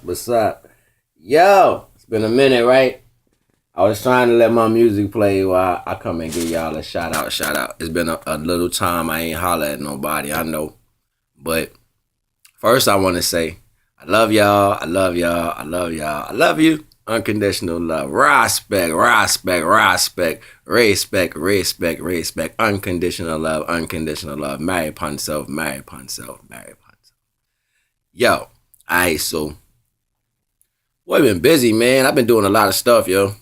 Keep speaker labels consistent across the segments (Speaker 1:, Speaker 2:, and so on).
Speaker 1: What's up? Yo, it's been a minute, right? I was trying to let my music play while I come and give y'all a shout out. Shout out. It's been a little time. I ain't holler at nobody. I know. But first, I want to say, I love y'all. I love y'all. I love y'all. I love you. Unconditional love. Respect, respect, respect, respect, respect, respect. Unconditional love, unconditional love. Married upon self, married upon self, married upon self. Yo, alright, so boy, I've been busy, man. I've been doing a lot of stuff, yo.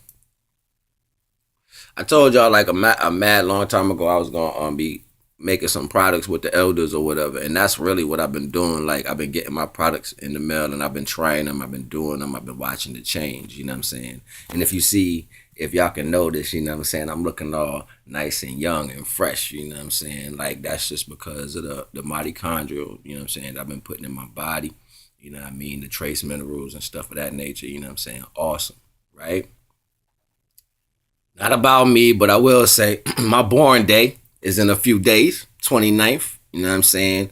Speaker 1: I told y'all like a mad long time ago I was gonna be making some products with the elders or whatever, and that's really what I've been doing. Like I've been getting my products in the mail and I've been trying them, I've been doing them, I've been watching the change. You know what I'm saying? And if y'all can notice, you know what I'm saying, I'm looking all nice and young and fresh. You know what I'm saying? Like that's just because of the mitochondrial. You know what I'm saying? I've been putting in my body. You know what I mean? The trace minerals and stuff of that nature. You know what I'm saying? Awesome, right? Not about me, but I will say my born day is in a few days, 29th. You know what I'm saying?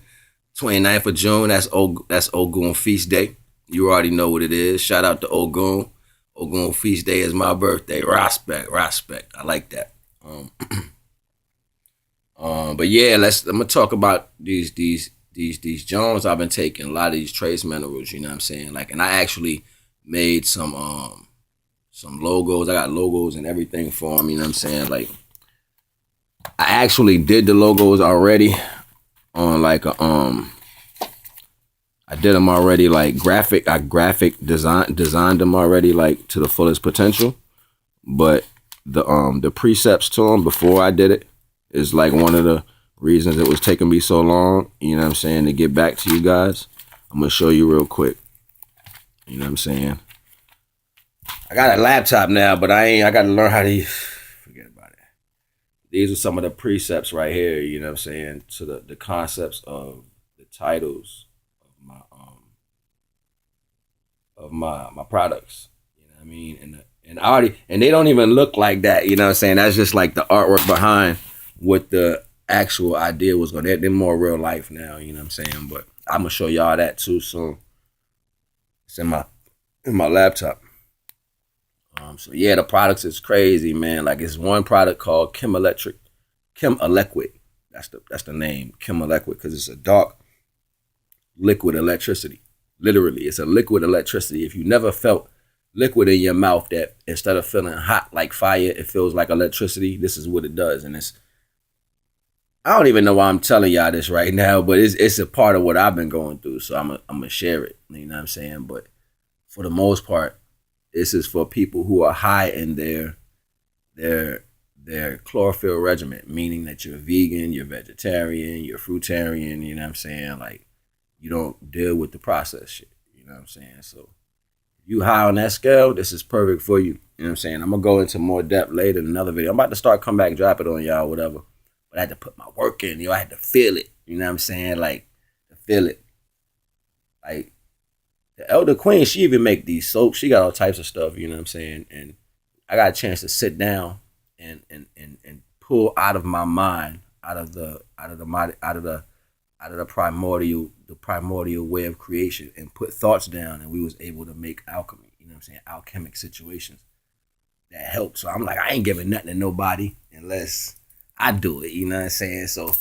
Speaker 1: 29th of June, that's Ogun Feast Day. You already know what it is. Shout out to Ogun. Ogun Feast Day is my birthday. Respect, respect. I like that. But yeah, I'm gonna talk about these Jones I've been taking. A lot of these trace minerals, you know what I'm saying? Like, and I actually made some logos. I got logos and everything for them, you know what I'm saying? Like I actually did the logos already on like a I did them already like graphic designed them already like to the fullest potential. But the precepts to them before I did it is like one of the reasons it was taking me so long, you know what I'm saying, to get back to you guys. I'm gonna show you real quick. You know what I'm saying? I got a laptop now, but I gotta learn how to forget about it. These are some of the precepts right here, you know what I'm saying, to the concepts of the titles of my products. You know what I mean? And they don't even look like that, you know what I'm saying? That's just like the artwork behind what the actual idea was going to. They're more real life now, you know what I'm saying? But I'm gonna show y'all that too soon. It's in my laptop. So yeah, the products is crazy, man. Like it's one product called Kim Electric. That's the name, Kim Electric, because it's a dark liquid electricity. Literally, it's a liquid electricity. If you never felt liquid in your mouth that instead of feeling hot like fire, it feels like electricity, this is what it does. And I don't even know why I'm telling y'all this right now, but it's a part of what I've been going through. So I'm gonna share it. You know what I'm saying? But for the most part, this is for people who are high in their chlorophyll regimen, meaning that you're vegan, you're vegetarian, you're fruitarian, you know what I'm saying? Like you don't deal with the processed shit. You know what I'm saying? So if you high on that scale, this is perfect for you. You know what I'm saying? I'm gonna go into more depth later in another video. I'm about to start come back and drop it on y'all, whatever. But I had to put my work in, I had to feel it. You know what I'm saying? Like to feel it. Like the Elder Queen, she even make these soaps. She got all types of stuff, you know what I'm saying? And I got a chance to sit down and pull out of my mind, out of the primordial way of creation and put thoughts down, and we was able to make alchemy, you know what I'm saying? Alchemic situations that help. So I'm like, I ain't giving nothing to nobody unless I do it, you know what I'm saying? So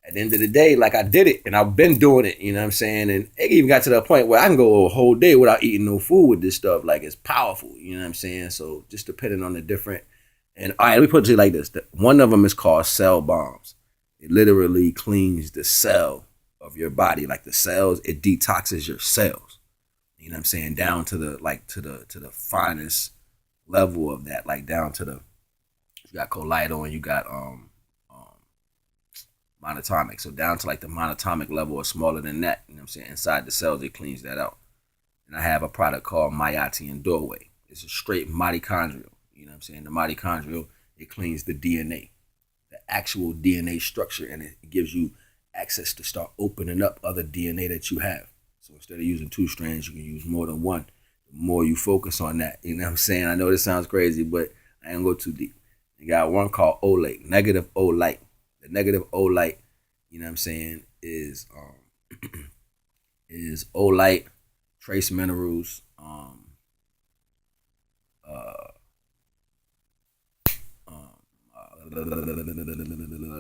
Speaker 1: at the end of the day, like I did it and I've been doing it, you know what I'm saying? And it even got to the point where I can go a whole day without eating no food with this stuff. Like it's powerful, you know what I'm saying? So just depending on the different, and all right, let me put it to you like this. One of them is called cell bombs. It literally cleans the cell of your body. Like the cells, it detoxes your cells. You know what I'm saying? Down to the finest level of that, like down to the, you got colloidal and you got monatomic. So down to like the monatomic level or smaller than that, you know what I'm saying? Inside the cells, it cleans that out. And I have a product called Mayati and Doorway. It's a straight mitochondrial. You know what I'm saying? The mitochondrial, it cleans the DNA, the actual DNA structure, and it gives you access to start opening up other DNA that you have. So instead of using 2 strands, you can use more than one. The more you focus on that, you know what I'm saying? I know this sounds crazy, but I ain't gonna go too deep. You got one called Olate, negative Olite. The negative Olite, you know what I'm saying, is Olite trace minerals,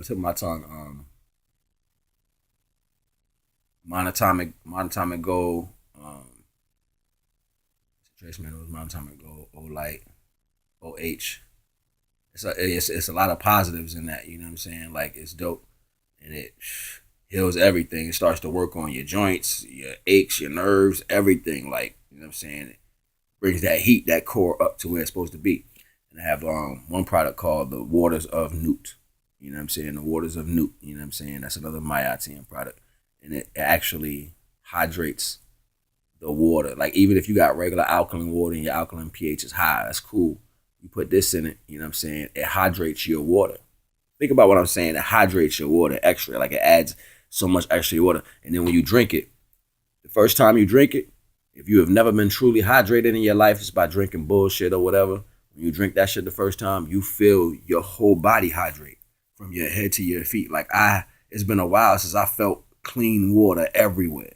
Speaker 1: tip of my tongue, monatomic gold, trace minerals, monatomic gold, Olite, OH. It's a lot of positives in that. You know what I'm saying? Like, it's dope, and it heals everything. It starts to work on your joints, your aches, your nerves, everything. Like, you know what I'm saying? It brings that heat, that core up to where it's supposed to be. And I have one product called the Waters of Newt. You know what I'm saying? The Waters of Newt. You know what I'm saying? That's another myotine product, and it actually hydrates the water. Like, even if you got regular alkaline water and your alkaline pH is high, that's cool. You put this in it, you know what I'm saying? It hydrates your water. Think about what I'm saying. It hydrates your water extra. Like, it adds so much extra water. And then when you drink it, the first time you drink it, if you have never been truly hydrated in your life, it's by drinking bullshit or whatever. When you drink that shit the first time, you feel your whole body hydrate from your head to your feet. Like, it's been a while since I felt clean water everywhere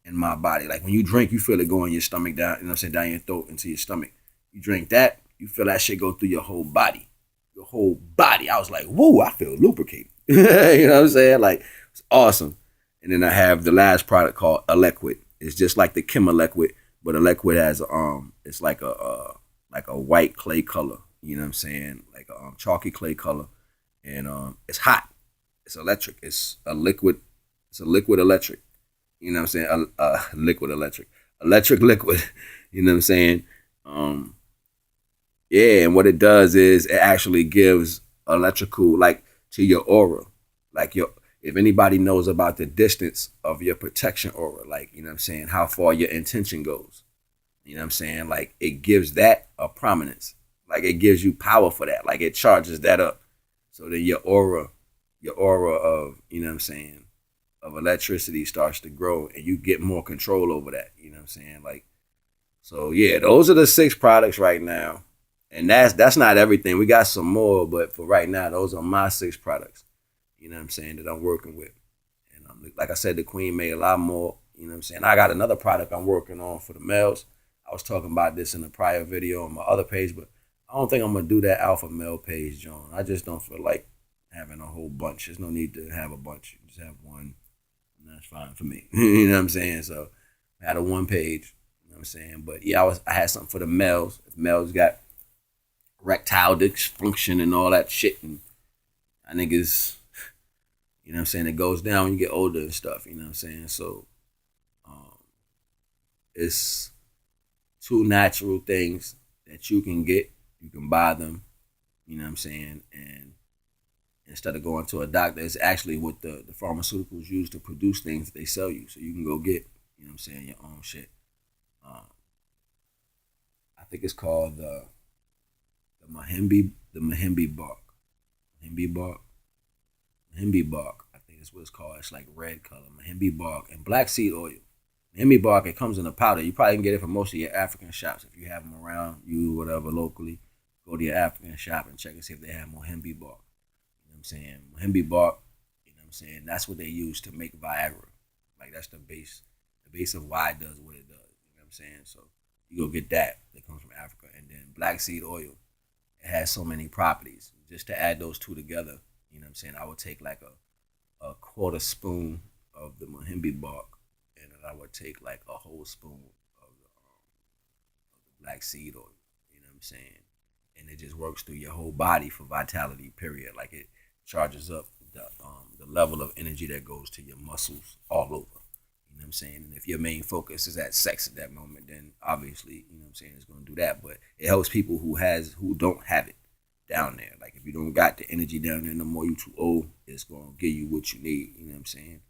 Speaker 1: in my body. Like, when you drink, you feel it go in your stomach down, you know what I'm saying, down your throat into your stomach. You drink that, you feel that shit go through your whole body. Your whole body. I was like, whoa, I feel lubricated. You know what I'm saying? Like, it's awesome. And then I have the last product called a liquid. It's just like the Chema liquid, but a liquid has it's like a white clay color. You know what I'm saying? Like a chalky clay color, and it's hot. It's electric. It's a liquid. It's a liquid electric. You know what I'm saying? Liquid electric. Electric liquid. You know what I'm saying? Yeah, and what it does is it actually gives electrical, like, to your aura. Like, if anybody knows about the distance of your protection aura, like, you know what I'm saying, how far your intention goes. You know what I'm saying? Like, it gives that a prominence. Like, it gives you power for that. Like, it charges that up. So then your aura of, you know what I'm saying, of electricity starts to grow, and you get more control over that. You know what I'm saying? Like, so yeah, those are the 6 products right now. And that's not everything. We got some more, but for right now, those are my 6 products. You know what I'm saying, that I'm working with. And like I said, the Queen made a lot more. You know what I'm saying? I got another product I'm working on for the males. I was talking about this in a prior video on my other page, but I don't think I'm going to do that alpha male page, John. I just don't feel like having a whole bunch. There's no need to have a bunch. You just have one, and that's fine for me. You know what I'm saying? So I had a 1 page. You know what I'm saying? But yeah, I had something for the males. If males got erectile dysfunction and all that shit, and I niggas, you know what I'm saying, it goes down when you get older and stuff, you know what I'm saying? So it's 2 natural things that you can get. You can buy them, you know what I'm saying, and instead of going to a doctor, it's actually what the pharmaceuticals use to produce things that they sell you. So you can go get, you know what I'm saying, your own shit. I think it's called the Mahimbi bark. Mahimbi bark, I think is what it's called. It's like red color. Mahimbi bark and black seed oil. Mahimbi bark, it comes in a powder. You probably can get it from most of your African shops. If you have them around you, whatever, locally, go to your African shop and check and see if they have Mahimbi bark. You know what I'm saying? Mahimbi bark, you know what I'm saying, that's what they use to make Viagra. Like, that's the base of why it does what it does. You know what I'm saying? So you go get that comes from Africa. And then black seed oil, it has so many properties. Just to add those 2 together, you know what I'm saying, I would take like a quarter spoon of the Mahimbi bark, and then I would take like a whole spoon of the black seed oil. You know what I'm saying? And it just works through your whole body for vitality, period. Like, it charges up the level of energy that goes to your muscles all over. You know what I'm saying? And if your main focus is at sex at that moment, then obviously, you know what I'm saying, it's going to do that. But it helps people who don't have it down there. Like, if you don't got the energy down there no more, you too old, it's going to give you what you need. You know what I'm saying?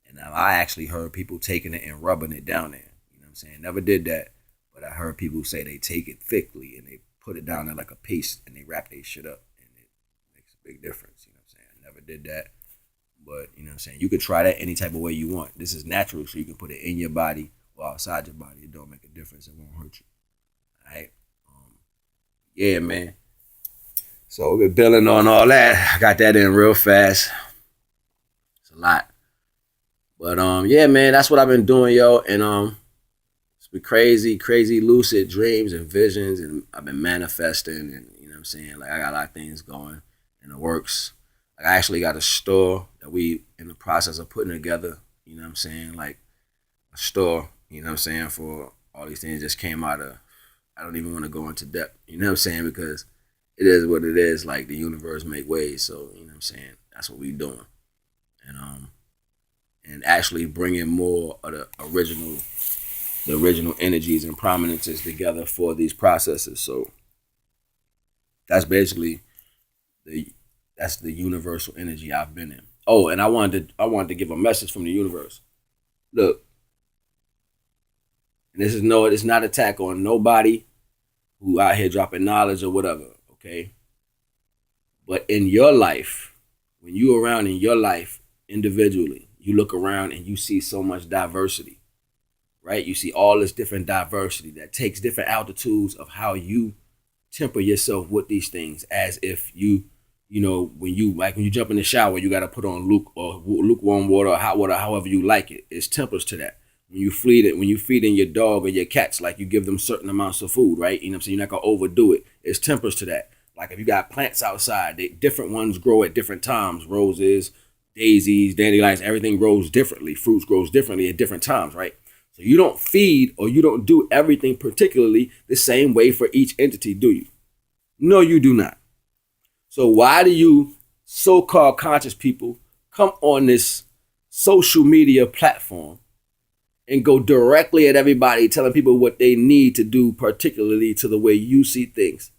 Speaker 1: And I actually heard people taking it and rubbing it down there. You know what I'm saying? Never did that, but I heard people say they take it thickly and they put it down there like a paste and they wrap their shit up, and it makes a big difference. You know what I'm saying? I never did that. But, you know what I'm saying, you could try that any type of way you want. This is natural, so you can put it in your body or outside your body. It don't make a difference. It won't hurt you. All right? Yeah, man. So we're building on all that. I got that in real fast. It's a lot. But, yeah, man, that's what I've been doing, yo. And it's crazy lucid dreams and visions, and I've been manifesting, and you know what I'm saying. Like I got a lot of things going in the works. Like I actually got a store that we in the process of putting together. You know what I'm saying, like a store. You know what I'm saying, for all these things just came out of. I don't even want to go into depth. You know what I'm saying, because it is what it is. Like the universe make ways, so you know what I'm saying. That's what we doing, and actually bringing more of the original energies and prominences together for these processes. So that's basically that's the universal energy I've been in. Oh, and I wanted to give a message from the universe. Look, and it's not an attack on nobody who out here dropping knowledge or whatever, okay? But in your life, when you around in your life individually, you look around and you see so much diversity, right? You see all this different diversity that takes different altitudes of how you temper yourself with these things, as if you know, when you jump in the shower, you got to put on lukewarm water or hot water, however you like it. It's tempers to that. When you feeding your dog or your cats, like you give them certain amounts of food, right? You know what I'm saying? You're not gonna overdo it. It's tempers to that. Like if you got plants outside, different ones grow at different times. Roses, daisies, dandelions, everything grows differently. Fruits grows differently at different times, right? So you don't feed or you don't do everything particularly the same way for each entity, do you? No, you do not. So why do you so-called conscious people come on this social media platform and go directly at everybody, telling people what they need to do, particularly to the way you see things?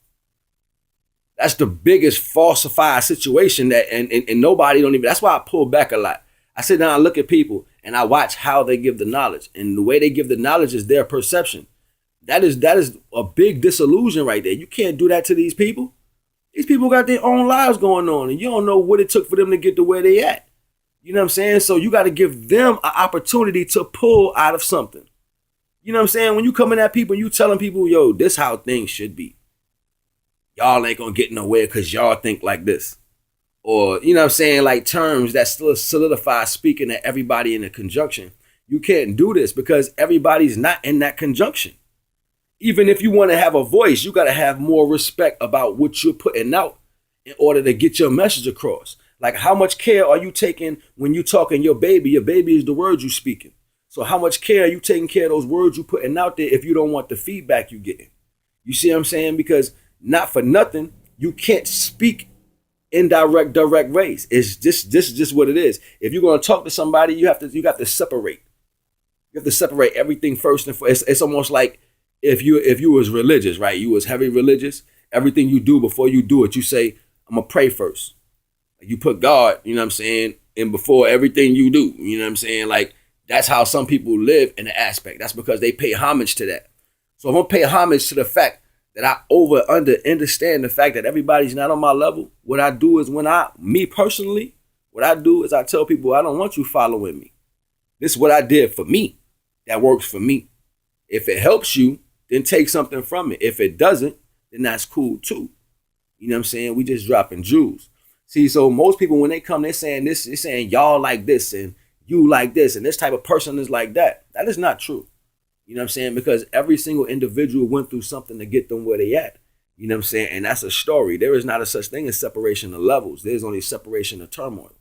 Speaker 1: That's the biggest falsified situation that, and nobody don't even, that's why I pull back a lot. I sit down and look at people and I watch how they give the knowledge, and the way they give the knowledge is their perception. That is a big disillusion right there. You can't do that to these people. These people got their own lives going on, and you don't know what it took for them to get to where they at. You know what I'm saying? So you got to give them an opportunity to pull out of something. You know what I'm saying? When you coming at people, you telling people, yo, this how things should be. Y'all ain't gonna get nowhere because y'all think like this. Or, you know what I'm saying, like terms that still solidify speaking to everybody in a conjunction. You can't do this because everybody's not in that conjunction. Even if you want to have a voice, you got to have more respect about what you're putting out in order to get your message across. Like, how much care are you taking when you talking your baby? Your baby is the words you speaking. So how much care are you taking care of those words you putting out there if you don't want the feedback you getting? You see what I'm saying? Because not for nothing, you can't speak in direct ways. It's just what it is. If you're going to talk to somebody, you have to separate. You have to separate everything first and foremost. It's almost like if you was religious, right? You was heavy religious. Everything you do before you do it, you say, I'm gonna pray first. You put God, you know what I'm saying, in before everything you do. You know what I'm saying? Like, that's how some people live in the aspect. That's because they pay homage to that. So I'm gonna pay homage to the fact that I understand the fact that everybody's not on my level. What I do is me personally, what I do is I tell people, I don't want you following me. This is what I did for me. That works for me. If it helps you, then take something from it. If it doesn't, then that's cool too. You know what I'm saying? We just dropping jewels. See, so most people, when they come, they're saying this, they're saying y'all like this and you like this and this type of person is like that. That is not true. You know what I'm saying? Because every single individual went through something to get them where they at. You know what I'm saying? And that's a story. There is not a such thing as separation of levels. There's only separation of turmoil.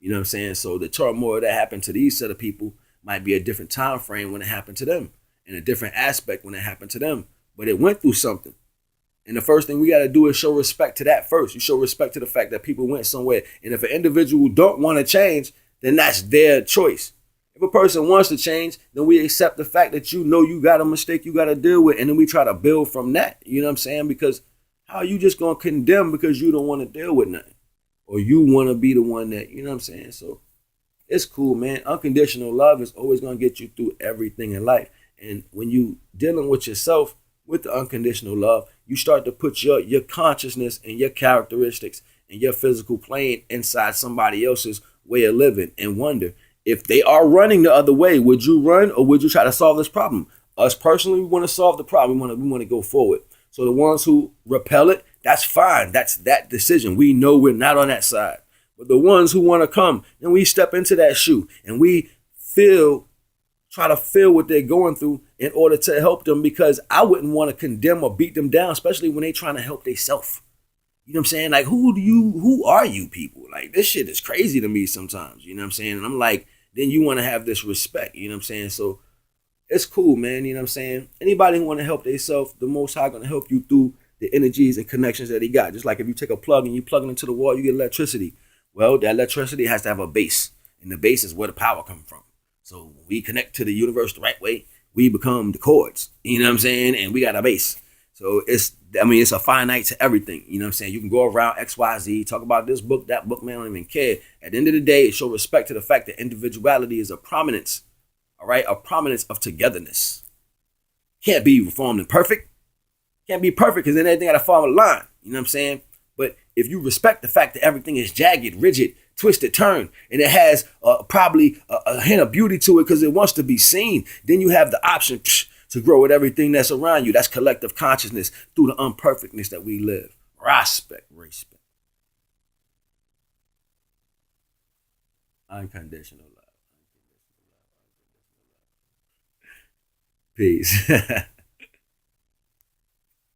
Speaker 1: You know what I'm saying? So the turmoil that happened to these set of people might be a different time frame when it happened to them, and a different aspect when it happened to them. But it went through something. And the first thing we got to do is show respect to that first. You show respect to the fact that people went somewhere. And if an individual don't want to change, then that's their choice. If a person wants to change, then we accept the fact that you know you got a mistake you got to deal with. And then we try to build from that. You know what I'm saying? Because how are you just going to condemn because you don't want to deal with nothing? Or you want to be the one that, you know what I'm saying? So it's cool, man. Unconditional love is always going to get you through everything in life. And when you dealing with yourself with the unconditional love, you start to put your consciousness and your characteristics and your physical plane inside somebody else's way of living and wonder, if they are running the other way, would you run or would you try to solve this problem? Us personally, we want to solve the problem. We want to go forward. So the ones who repel it, that's fine. That's that decision. We know we're not on that side. But the ones who want to come and we step into that shoe and we feel try to feel what they're going through in order to help them, because I wouldn't want to condemn or beat them down, especially when they trying to help themselves. You know what I'm saying? Like, who are you people? Like, this shit is crazy to me sometimes. You know what I'm saying? And I'm like, then you want to have this respect. You know what I'm saying? So it's cool, man. You know what I'm saying? Anybody who want to help themselves, the Most High going to help you through the energies and connections that he got. Just like if you take a plug and you plug it into the wall, you get electricity. Well, that electricity has to have a base, and the base is where the power comes from. So when we connect to the universe the right way, we become the chords. You know what I'm saying? And we got a base. So it's a finite to everything. You know what I'm saying? You can go around XYZ, talk about this book, that book, man, I don't even care. At the end of the day, it show respect to the fact that individuality is a prominence, all right? A prominence of togetherness. Can't be reformed and perfect. Can't be perfect because then everything got to fall in line. You know what I'm saying? But if you respect the fact that everything is jagged, rigid, twisted, turned, and it has probably a hint of beauty to it because it wants to be seen, then you have the option to grow with everything that's around you. That's collective consciousness through the unperfectness that we live. Respect, respect. Unconditional love. Peace.